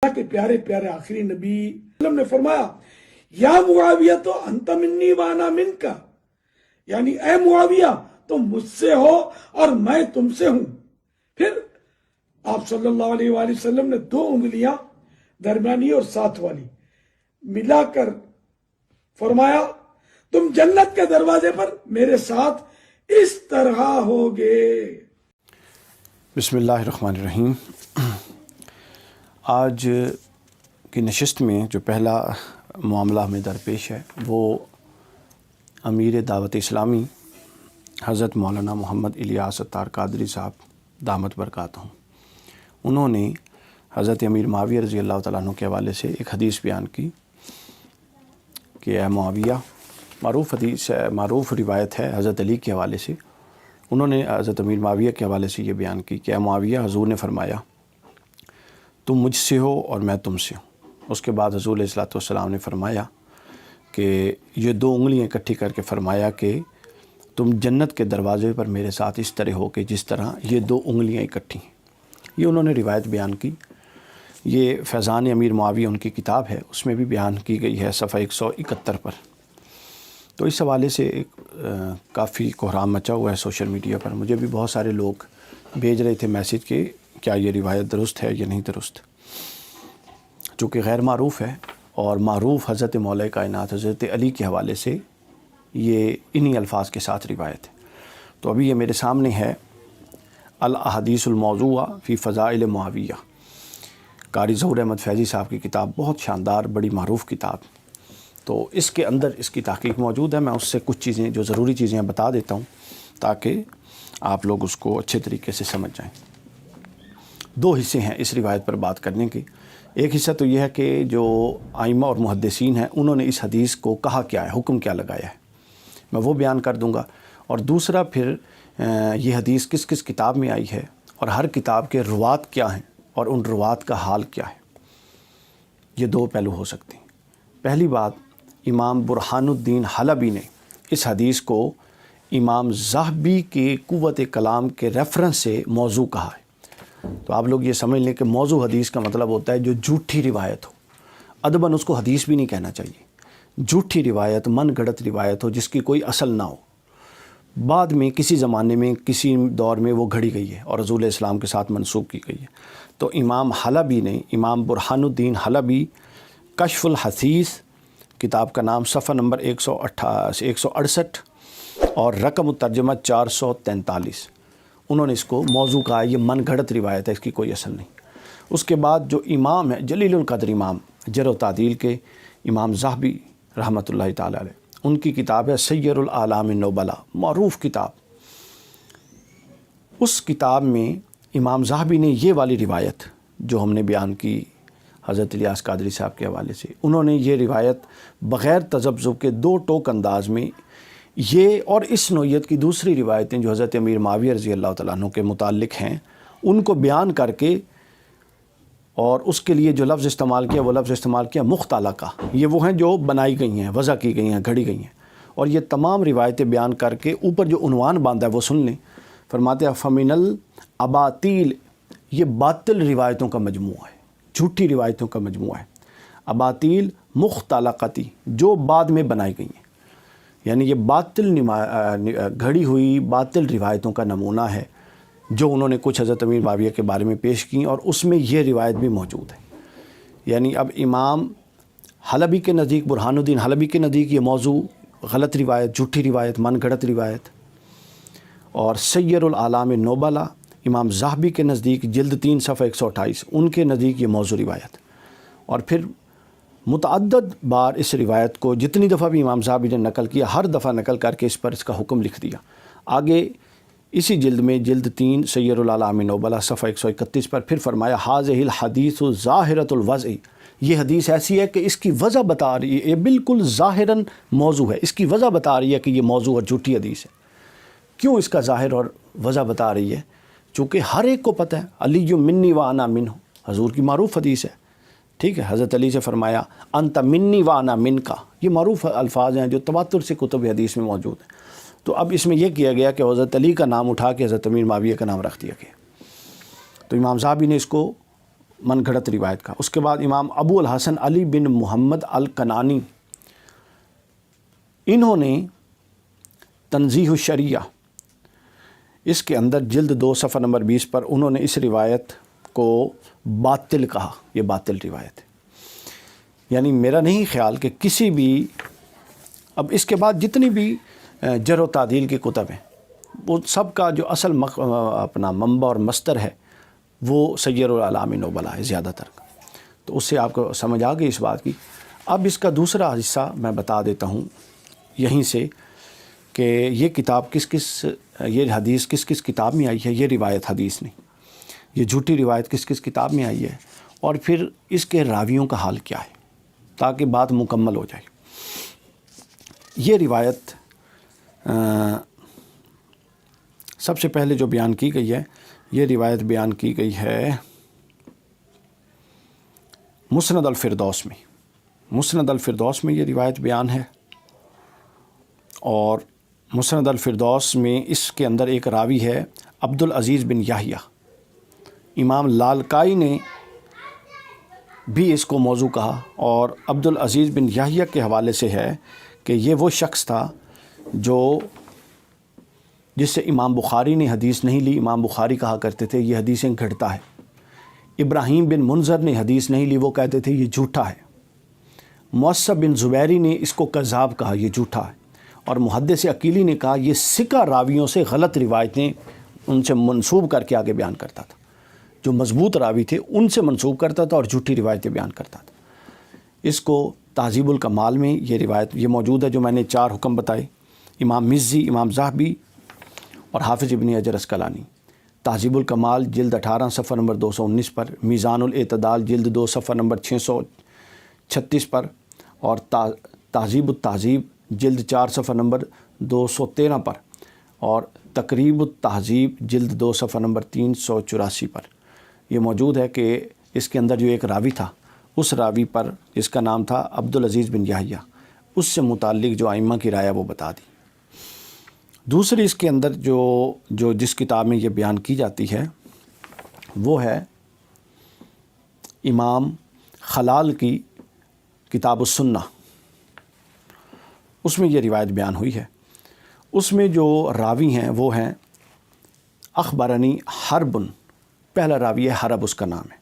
کے پیارے پیارے آخری نبی وسلم نے فرمایا یا معاویہ تو انت منی وانا منکا، یعنی اے معاویہ تم مجھ سے ہو اور میں تم سے ہوں۔ پھر آپ صلی اللہ علیہ وآلہ وسلم نے 2 انگلیاں درمیانی اور ساتھ والی ملا کر فرمایا تم جنت کے دروازے پر میرے ساتھ اس طرح ہوگے۔ بسم اللہ الرحمن الرحیم۔ آج کی نشست میں جو پہلا معاملہ ہمیں درپیش ہے وہ امیر دعوت اسلامی حضرت مولانا محمد الیاس اتار قادری صاحب دامت برکاتہم، انہوں نے حضرت امیر معاویہ رضی اللہ تعالیٰ عنہ کے حوالے سے ایک حدیث بیان کی کہ اے معاویہ، معروف روایت ہے حضرت علی کے حوالے سے، انہوں نے حضرت امیر معاویہ کے حوالے سے یہ بیان کی کہ اے معاویہ، حضور نے فرمایا تم مجھ سے ہو اور میں تم سے ہوں۔ اس کے بعد حضور علیہ الصلوۃ والسلام نے فرمایا کہ یہ 2 انگلیاں اکٹھی کر کے فرمایا کہ تم جنت کے دروازے پر میرے ساتھ اس طرح ہو کہ جس طرح یہ 2 انگلیاں اکٹھی ہیں۔ یہ انہوں نے روایت بیان کی، یہ فیضان امیر معاویہ ان کی کتاب ہے، اس میں بھی بیان کی گئی ہے صفحہ 171 پر۔ تو اس حوالے سے کافی کوہرام مچا ہوا ہے سوشل میڈیا پر، مجھے بھی بہت سارے لوگ بھیج رہے تھے میسیج کہ کیا یہ روایت درست ہے یا نہیں درست، چونکہ غیر معروف ہے، اور معروف حضرت مولا کائنات حضرت علی کے حوالے سے یہ انہی الفاظ کے ساتھ روایت ہے۔ تو ابھی یہ میرے سامنے ہے الاحادیث الموضوعہ فی فضائل معاویہ، قاری ظہور احمد فیضی صاحب کی کتاب، بہت شاندار بڑی معروف کتاب۔ تو اس کے اندر اس کی تحقیق موجود ہے، میں اس سے کچھ چیزیں جو ضروری چیزیں بتا دیتا ہوں تاکہ آپ لوگ اس کو اچھے طریقے سے سمجھ جائیں۔ 2 حصے ہیں اس روایت پر بات کرنے کے۔ ایک حصہ تو یہ ہے کہ جو ائمہ اور محدثین ہیں انہوں نے اس حدیث کو کہا کیا ہے، حکم کیا لگایا ہے، میں وہ بیان کر دوں گا، اور دوسرا پھر یہ حدیث کس کس کتاب میں آئی ہے اور ہر کتاب کے روات کیا ہیں اور ان روات کا حال کیا ہے۔ یہ 2 پہلو ہو سکتے ہیں۔ پہلی بات، امام برہان الدین حلبی نے اس حدیث کو امام ذہبی کے قوت کلام کے ریفرنس سے موضوع کہا ہے۔ تو آپ لوگ یہ سمجھ لیں کہ موضوع حدیث کا مطلب ہوتا ہے جو جھوٹی روایت ہو، ادباً اس کو حدیث بھی نہیں کہنا چاہیے، جھوٹی روایت، من گھڑت روایت ہو جس کی کوئی اصل نہ ہو، بعد میں کسی زمانے میں کسی دور میں وہ گھڑی گئی ہے اور رسول اسلام کے ساتھ منسوب کی گئی ہے۔ تو امام حلبی نے، امام برہان الدین حلبی، کشف الحثیث کتاب کا نام، صفحہ نمبر 168 اور رقم الترجمہ 443، انہوں نے اس کو موضوع کہا، یہ من گھڑت روایت ہے، اس کی کوئی اصل نہیں۔ اس کے بعد جو امام ہے جلیل القدر امام جرح و تعدیل کے امام ذہبی رحمۃ اللہ تعالی علیہ، ان کی کتاب ہے سیر الاعلام النبلاء، معروف کتاب۔ اس کتاب میں امام ذہبی نے یہ والی روایت جو ہم نے بیان کی حضرت الیاس قادری صاحب کے حوالے سے، انہوں نے یہ روایت بغیر تذبذب کے 2 ٹوک انداز میں، یہ اور اس نوعیت کی دوسری روایتیں جو حضرت امیر معاویہ رضی اللہ تعالیٰ عنہ کے متعلق ہیں ان کو بیان کر کے، اور اس کے لیے جو لفظ استعمال کیا وہ لفظ استعمال کیا مختلقہ، یہ وہ ہیں جو بنائی گئی ہیں، وضع کی گئی ہیں، گھڑی گئی ہیں، اور یہ تمام روایتیں بیان کر کے اوپر جو عنوان باندھا ہے وہ سن لیں۔ فرماتے ہیں فمن الاباطیل، یہ باطل روایتوں کا مجموعہ ہے، جھوٹی روایتوں کا مجموعہ ہے۔ اباطیل مختلقتی، جو بعد میں بنائی گئی ہیں، یعنی یہ باطل گھڑی ہوئی باطل روایتوں کا نمونہ ہے جو انہوں نے کچھ حضرت امیر معاویہ کے بارے میں پیش کی، اور اس میں یہ روایت بھی موجود ہے۔ یعنی اب امام حلبی کے نزدیک، برہان الدین حلبی کے نزدیک یہ موضوع غلط روایت، جھوٹی روایت، من گھڑت روایت، اور سیر الاعلام النبلاء امام ذہبی کے نزدیک جلد 3 صفحہ 128، ان کے نزدیک یہ موضوع روایت۔ اور پھر متعدد بار اس روایت کو جتنی دفعہ بھی امام ذہبی نے نقل کیا، ہر دفعہ نقل کر کے اس پر اس کا حکم لکھ دیا۔ آگے اسی جلد میں جلد 3 سیر الاعلام النبلاء صفحہ 131 پر پھر فرمایا ھذہ الحدیث ظاہرۃ الوضع، یہ حدیث ایسی ہے کہ اس کی وضع بتا رہی ہے، یہ بالکل ظاہراً موضوع ہے، اس کی وضع بتا رہی ہے کہ یہ موضوع اور جھوٹی حدیث ہے۔ کیوں اس کا ظاہر اور وضع بتا رہی ہے؟ چونکہ ہر ایک کو پتہ ہے علی منی و انا منہ، حضور کی معروف حدیث ہے، ٹھیک ہے، حضرت علی سے فرمایا انت منی و انا منکا، یہ معروف الفاظ ہیں جو تواتر سے کتب حدیث میں موجود ہیں۔ تو اب اس میں یہ کیا گیا کہ حضرت علی کا نام اٹھا کے حضرت امیر معاویہ کا نام رکھ دیا گیا۔ تو امام ذہبی نے اس کو من گھڑت روایت کا۔ اس کے بعد امام ابو الحسن علی بن محمد الکنانی، انہوں نے تنزیہ الشریعہ، اس کے اندر جلد 2 صفحہ نمبر 20 پر انہوں نے اس روایت کو باطل کہا، یہ باطل روایت ہے۔ یعنی میرا نہیں خیال کہ کسی بھی، اب اس کے بعد جتنی بھی جرح و تعدیل کی کتب ہیں وہ سب کا جو اصل اپنا منبع اور مصدر ہے وہ سیر الاعلام نبلاء ہے زیادہ تر، تو اس سے آپ کو سمجھ آ گئی اس بات کی۔ اب اس کا دوسرا حصہ میں بتا دیتا ہوں یہیں سے کہ یہ کتاب یہ حدیث کس کس کتاب میں آئی ہے، یہ روایت حدیث نہیں، یہ جھوٹی روایت کس کس کتاب میں آئی ہے، اور پھر اس کے راویوں کا حال کیا ہے، تاکہ بات مکمل ہو جائے۔ یہ روایت سب سے پہلے جو بیان کی گئی ہے، یہ روایت بیان کی گئی ہے مسند الفردوس میں، مسند الفردوس میں یہ روایت بیان ہے، اور مسند الفردوس میں اس کے اندر ایک راوی ہے عبد العزیز بن یحییٰ۔ امام لالکائی نے بھی اس کو موضوع کہا، اور عبد العزیز بن یحییٰ کے حوالے سے ہے کہ یہ وہ شخص تھا جس سے امام بخاری نے حدیث نہیں لی۔ امام بخاری کہا کرتے تھے یہ حدیثیں گھڑتا ہے۔ ابراہیم بن منذر نے حدیث نہیں لی، وہ کہتے تھے یہ جھوٹا ہے۔ معصب بن زبیری نے اس کو کذاب کہا، یہ جھوٹا ہے۔ اور محدث عقیلی نے کہا یہ ثقہ راویوں سے غلط روایتیں ان سے منسوب کر کے آگے بیان کرتا تھا، جو مضبوط راوی تھے ان سے منسوب کرتا تھا اور جھوٹی روایتیں بیان کرتا تھا۔ اس کو تہذیب الکمال میں یہ روایت یہ موجود ہے جو میں نے 4 حکم بتائے، امام مزی، امام ذہبی اور حافظ ابن حجر اسقلانی۔ تہذیب الکمال جلد 18 صفحہ نمبر 219 پر، میزان الاعتدال جلد 2 صفحہ نمبر 636 پر، اور تہذیب التہذیب جلد 4 صفحہ نمبر 213 پر، اور تقریب التہذیب جلد 2 صفحہ نمبر 384 پر یہ موجود ہے کہ اس کے اندر جو ایک راوی تھا، اس راوی پر جس کا نام تھا عبد العزیز بن یحییٰ، اس سے متعلق جو ائمہ کی رائے وہ بتا دی۔ دوسری اس کے اندر جو جس کتاب میں یہ بیان کی جاتی ہے وہ ہے امام خلال کی کتاب السنہ، اس میں یہ روایت بیان ہوئی ہے۔ اس میں جو راوی ہیں وہ ہیں اخبرنی حرب، پہلا راوی ہے حرب، اس کا نام ہے۔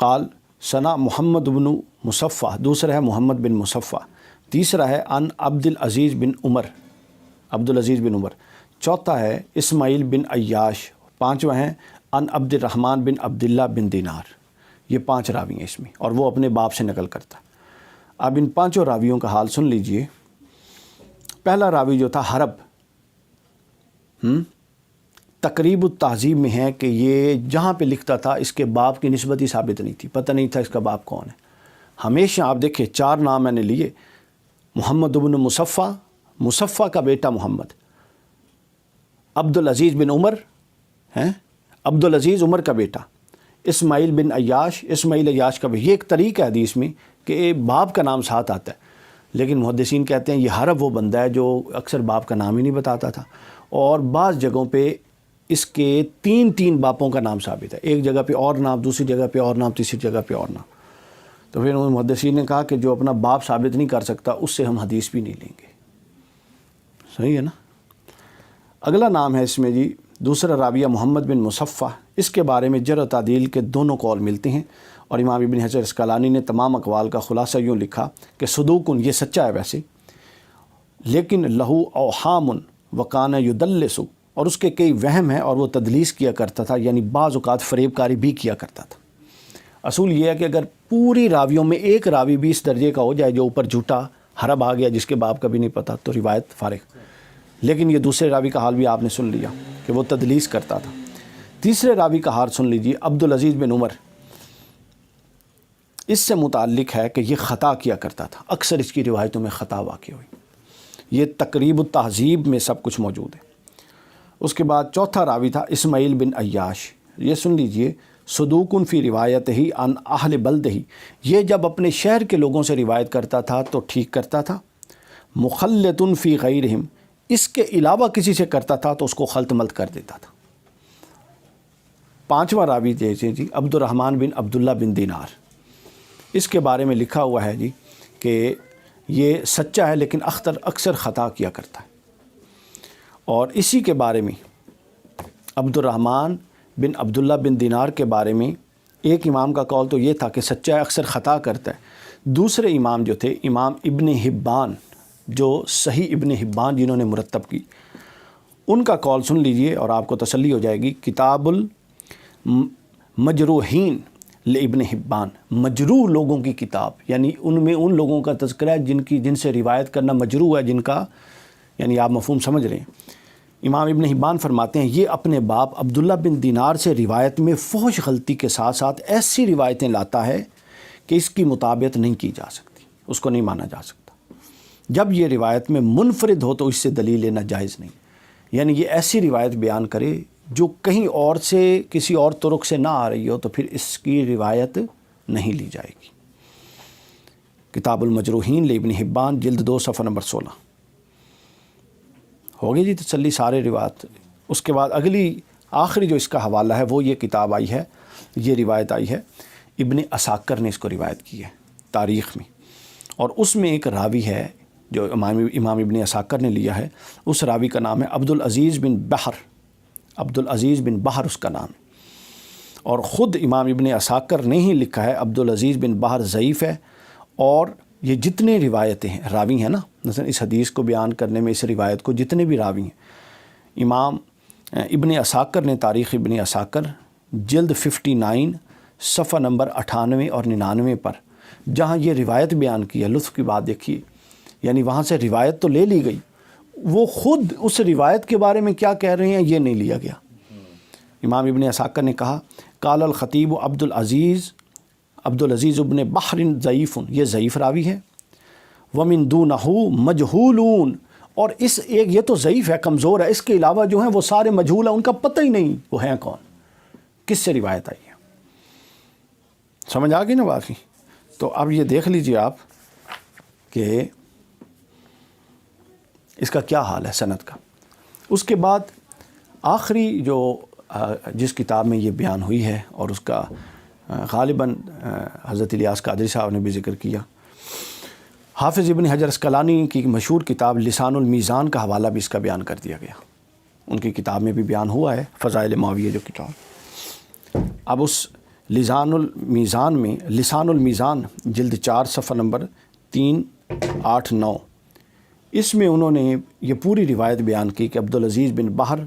قال ثنا محمد بن مصفح، دوسرا ہے محمد بن مصفح، تیسرا ہے ان عبد العزیز بن عمر، عبد العزیز بن عمر، چوتھا ہے اسماعیل بن عیاش، پانچواں ہیں ان عبد الرحمن بن عبداللہ بن دینار۔ یہ 5 راوی ہیں اس میں، اور وہ اپنے باپ سے نقل کرتا۔ اب ان 5 راویوں کا حال سن لیجئے۔ پہلا راوی جو تھا حرب، تقریب التہذیب میں ہے کہ یہ جہاں پہ لکھتا تھا اس کے باپ کی نسبت ہی ثابت نہیں تھی، پتہ نہیں تھا اس کا باپ کون ہے۔ ہمیشہ آپ دیکھیں 4 نام میں نے لیے، محمد بن مصفح کا بیٹا محمد، عبد العزیز بن عمر ہیں، عبد العزیز عمر کا بیٹا، اسماعیل بن عیاش، اسماعیل عیاش کا بھی۔ یہ ایک طریقہ ہے حدیث میں کہ باپ کا نام ساتھ آتا ہے، لیکن محدثین کہتے ہیں یہ حرب وہ بندہ ہے جو اکثر باپ کا نام ہی نہیں بتاتا تھا، اور بعض جگہوں پہ اس کے 3 باپوں کا نام ثابت ہے، ایک جگہ پہ اور نام، دوسری جگہ پہ اور نام، تیسری جگہ پہ اور نام۔ تو پھر محدثین نے کہا کہ جو اپنا باپ ثابت نہیں کر سکتا اس سے ہم حدیث بھی نہیں لیں گے۔ صحیح ہے نا۔ اگلا نام ہے اس میں جی، دوسرا راویہ محمد بن مصفح، اس کے بارے میں جرح و تعدیل کے دونوں قول ملتے ہیں، اور امام ابن حجر اسقلانی نے تمام اقوال کا خلاصہ یوں لکھا کہ صدوقن، یہ سچا ہے ویسے، لیکن لہو اوہام وکان یدلس، اور اس کے کئی وہم ہیں اور وہ تدلیس کیا کرتا تھا، یعنی بعض اوقات فریب کاری بھی کیا کرتا تھا۔ اصول یہ ہے کہ اگر پوری راویوں میں ایک راوی بھی اس درجے کا ہو جائے جو اوپر جھوٹا حرب آ گیا جس کے باپ کا بھی نہیں پتہ، تو روایت فارغ۔ لیکن یہ دوسرے راوی کا حال بھی آپ نے سن لیا کہ وہ تدلیس کرتا تھا۔ تیسرے راوی کا حال سن لیجیے، عبد العزیز بن عمر، اس سے متعلق ہے کہ یہ خطا کیا کرتا تھا، اکثر اس کی روایتوں میں خطا واقع ہوئی۔ یہ تقریب التہذیب میں سب کچھ موجود ہے۔ اس کے بعد چوتھا راوی تھا اسماعیل بن عیاش، یہ سن لیجئے، صدوقن فی روایت ہی ان اہل بلد ہی، یہ جب اپنے شہر کے لوگوں سے روایت کرتا تھا تو ٹھیک کرتا تھا، مخلطن فی غیرہم، اس کے علاوہ کسی سے کرتا تھا تو اس کو خلط ملط کر دیتا تھا۔ پانچواں راوی جیسے جی عبد الرحمن بن عبداللہ بن دینار، اس کے بارے میں لکھا ہوا ہے جی کہ یہ سچا ہے لیکن اکثر خطا کیا کرتا ہے. اور اسی کے بارے میں عبد الرحمن بن عبداللہ بن دینار کے بارے میں ایک امام کا قول تو یہ تھا کہ سچا ہے، اکثر خطا کرتا ہے. دوسرے امام جو تھے امام ابن حبان، جو صحیح ابن حبان جنہوں نے مرتب کی، ان کا قول سن لیجئے اور آپ کو تسلی ہو جائے گی. کتاب المجروحین لابن حبان، مجروح لوگوں کی کتاب، یعنی ان میں ان لوگوں کا تذکرہ ہے جن سے روایت کرنا مجروح ہے، جن کا یعنی آپ مفہوم سمجھ رہے ہیں. امام ابن حبان فرماتے ہیں یہ اپنے باپ عبداللہ بن دینار سے روایت میں فحش غلطی کے ساتھ ساتھ ایسی روایتیں لاتا ہے کہ اس کی مطابقت نہیں کی جا سکتی، اس کو نہیں مانا جا سکتا. جب یہ روایت میں منفرد ہو تو اس سے دلیل لینا جائز نہیں، یعنی یہ ایسی روایت بیان کرے جو کہیں اور سے کسی اور طرق سے نہ آ رہی ہو تو پھر اس کی روایت نہیں لی جائے گی. کتاب المجروحین لابن حبان جلد 2 صفحہ نمبر 16. ہوگی جی تسلی سارے روایت. اس کے بعد اگلی آخری جو اس کا حوالہ ہے وہ یہ کتاب آئی ہے، یہ روایت آئی ہے، ابن عساکر نے اس کو روایت کی ہے تاریخ میں، اور اس میں ایک راوی ہے جو امام ابن عساکر نے لیا ہے. اس راوی کا نام ہے عبدالعزیز بن بحر، عبدالعزیز بن بحر اس کا نام ہے. اور خود امام ابن عساکر نے ہی لکھا ہے عبدالعزیز بن بحر ضعیف ہے. اور یہ جتنے روایتیں ہیں راوی ہیں نا، مثلا اس حدیث کو بیان کرنے میں اس روایت کو جتنے بھی راوی ہیں، امام ابن عساکر نے تاریخ ابن عساکر جلد 59 صفحہ نمبر 98 اور 99 پر جہاں یہ روایت بیان کی ہے، لطف کی بات دیکھیے، یعنی وہاں سے روایت تو لے لی گئی، وہ خود اس روایت کے بارے میں کیا کہہ رہے ہیں یہ نہیں لیا گیا. امام ابن عساکر نے کہا قال الخطیب عبدالعزیز ابن بحر ضعیف، یہ ضعیف راوی ہے. ومن دونہ مجہولون، اور اس ایک یہ تو ضعیف ہے، کمزور ہے، اس کے علاوہ جو ہیں وہ سارے مجہول ہیں، ان کا پتہ ہی نہیں وہ ہیں کون، کس سے روایت آئی ہے. سمجھ آ گئی نا باقی. تو اب یہ دیکھ لیجئے آپ کہ اس کا کیا حال ہے سند کا. اس کے بعد آخری جو جس کتاب میں یہ بیان ہوئی ہے اور اس کا غالباً حضرت الیاس قادری صاحب نے بھی ذکر کیا، حافظ ابن حجر اسقلانی کی مشہور کتاب لسان المیزان کا حوالہ بھی اس کا بیان کر دیا گیا. ان کی کتاب میں بھی بیان ہوا ہے، فضائل معاویہ جو کتاب. اب اس لسان المیزان جلد 4 صفحہ نمبر 3 8 9، اس میں انہوں نے یہ پوری روایت بیان کی کہ عبدالعزیز بن بحر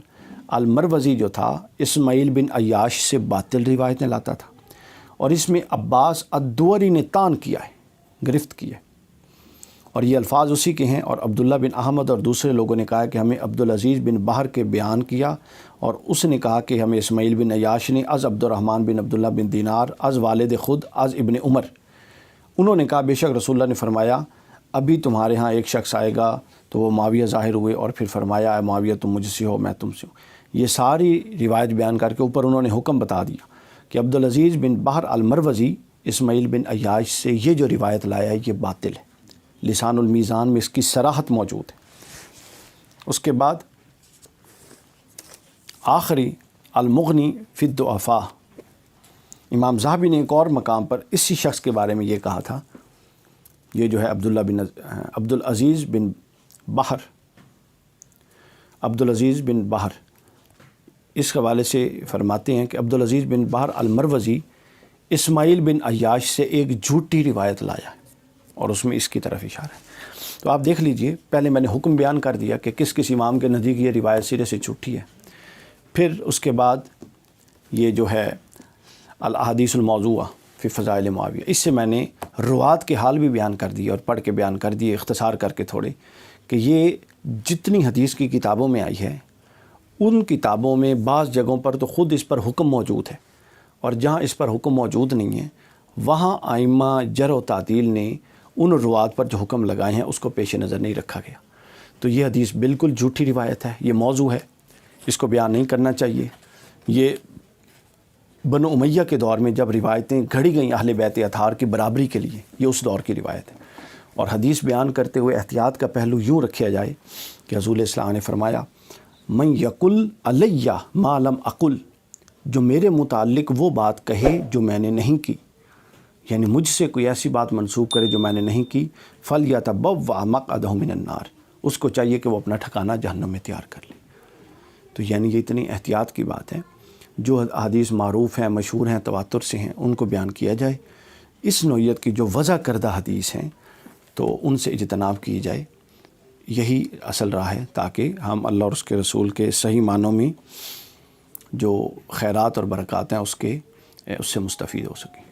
المروزی جو تھا اسماعیل بن عیاش سے باطل روایتیں لاتا تھا، اور اس میں عباس الدوری نے طعن کیا ہے، گرفت کی ہے، اور یہ الفاظ اسی کے ہیں. اور عبداللہ بن احمد اور دوسرے لوگوں نے کہا کہ ہمیں عبدالعزیز بن بحر کے بیان کیا، اور اس نے کہا کہ ہمیں اسماعیل بن عیاش نے از عبد الرحمن بن عبداللہ بن دینار از والد خود از ابن عمر. انہوں نے کہا بے شک رسول اللہ نے فرمایا ابھی تمہارے ہاں ایک شخص آئے گا تو وہ معاویہ ظاہر ہوئے، اور پھر فرمایا اے معاویہ تم مجھ سے ہو میں تم سے ہوں. یہ ساری روایت بیان کر کے اوپر انہوں نے حکم بتا دیا کہ عبدالعزیز بن بحر المروزی اسماعیل بن عیاش سے یہ جو روایت لایا ہے یہ باطل ہے. لسان المیزان میں اس کی صراحت موجود ہے. اس کے بعد آخری المغنی فی الضعفاء، امام ذہبی نے ایک اور مقام پر اسی شخص کے بارے میں یہ کہا تھا، یہ جو ہے عبدالعزیز بن بحر اس حوالے سے فرماتے ہیں کہ عبدالعزیز بن بحر المروزی اسماعیل بن عیاش سے ایک جھوٹی روایت لایا ہے، اور اس میں اس کی طرف اشارہ ہے. تو آپ دیکھ لیجئے، پہلے میں نے حکم بیان کر دیا کہ کس کس امام کے نزدیک یہ روایت سرے سے جھوٹی ہے. پھر اس کے بعد یہ جو ہے الاحادیث الموضوعہ فی فضائل معاویہ، اس سے میں نے روات کے حال بھی بیان کر دیے اور پڑھ کے بیان کر دیے اختصار کر کے تھوڑے، کہ یہ جتنی حدیث کی کتابوں میں آئی ہے ان کتابوں میں بعض جگہوں پر تو خود اس پر حکم موجود ہے، اور جہاں اس پر حکم موجود نہیں ہے وہاں ائمہ جرح و تعدیل نے ان روات پر جو حکم لگائے ہیں اس کو پیش نظر نہیں رکھا گیا. تو یہ حدیث بالکل جھوٹی روایت ہے، یہ موضوع ہے، اس کو بیان نہیں کرنا چاہیے. یہ بنو امیہ کے دور میں جب روایتیں گھڑی گئیں اہل بیت اطہار کی برابری کے لیے، یہ اس دور کی روایت ہے. اور حدیث بیان کرتے ہوئے احتیاط کا پہلو یوں رکھا جائے کہ رسول اسلام نے فرمایا من یقل علیہ ما لم اقل جو میرے متعلق وہ بات کہے جو میں نے نہیں کی، یعنی مجھ سے کوئی ایسی بات منسوب کرے جو میں نے نہیں کی، فَلْيَتَبَوَّأْ مَقْعَدَهُ مِنَ النَّارِ، اس کو چاہیے کہ وہ اپنا ٹھکانہ جہنم میں تیار کر لے۔ تو یعنی یہ اتنی احتیاط کی بات ہے، جو حدیث معروف ہیں، مشہور ہیں، تواتر سے ہیں، ان کو بیان کیا جائے۔ اس نوعیت کی جو وضع کردہ حدیث ہیں تو ان سے اجتناب کی جائے، یہی اصل راہ ہے، تاکہ ہم اللہ اور اس کے رسول کے صحیح معنوں میں جو خیرات اور برکات ہیں اس سے مستفید ہو سکیں۔